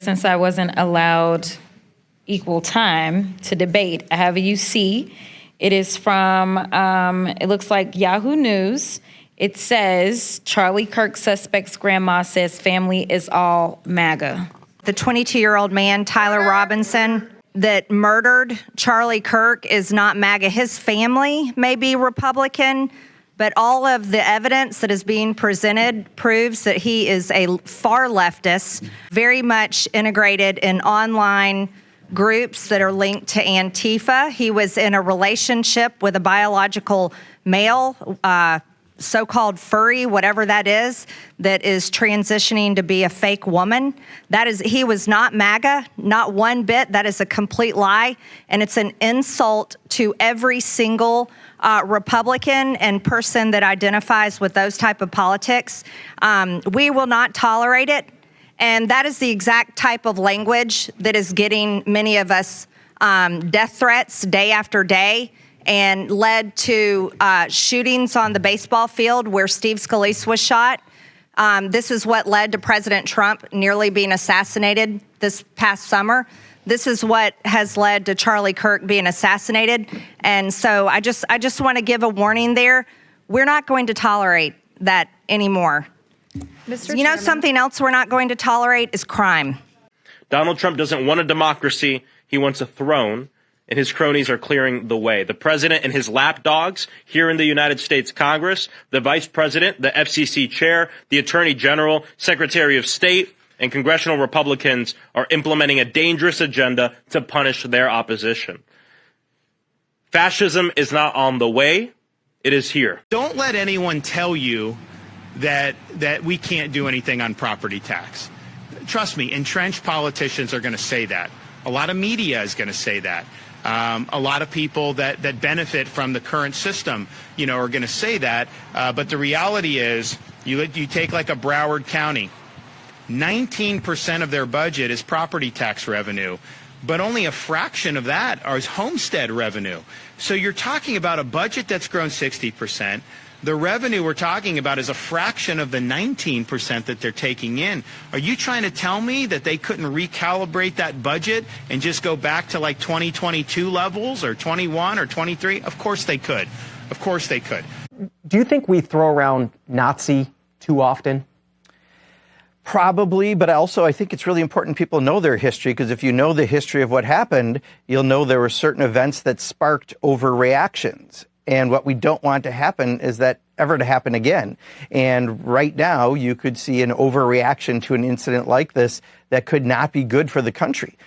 since I wasn't allowed equal time to debate, I have a UC. It is from, it looks like Yahoo News. It says, Charlie Kirk suspect's grandma says family is all MAGA. The 22-year-old man, Tyler Robinson, that murdered Charlie Kirk is not MAGA. His family may be Republican, but all of the evidence that is being presented proves that he is a far leftist, very much integrated in online groups that are linked to Antifa. He was in a relationship with a biological male, so-called furry, whatever that is transitioning to be a fake woman. He was not MAGA, not one bit. That is a complete lie, and it's an insult to every single Republican and person that identifies with those type of politics. We will not tolerate it, and that is the exact type of language that is getting many of us death threats day after day, and led to shootings on the baseball field where Steve Scalise was shot. This is what led to President Trump nearly being assassinated this past summer. This is what has led to Charlie Kirk being assassinated. And so I just want to give a warning there. We're not going to tolerate that anymore. Mr. You know, something else we're not going to tolerate is crime. Donald Trump doesn't want a democracy. He wants a throne. And his cronies are clearing the way. The president and his lapdogs here in the United States Congress, the vice president, the FCC chair, the attorney general, secretary of state, and congressional Republicans are implementing a dangerous agenda to punish their opposition. Fascism is not on the way. It is here. Don't let anyone tell you that we can't do anything on property tax. Trust me, entrenched politicians are going to say that. A lot of media is going to say that. A lot of people that benefit from the current system, are going to say that. But the reality is, you take like a Broward County, 19% of their budget is property tax revenue, but only a fraction of that is homestead revenue. So you're talking about a budget that's grown 60%. The revenue we're talking about is a fraction of the 19% that they're taking in. Are you trying to tell me that they couldn't recalibrate that budget and just go back to like 2022 levels or 21 or 23? Of course they could. Of course they could. Do you think we throw around Nazi too often? Probably, but also I think it's really important people know their history, because if you know the history of what happened, you'll know there were certain events that sparked overreactions. And what we don't want to happen is that ever to happen again. And right now, you could see an overreaction to an incident like this that could not be good for the country.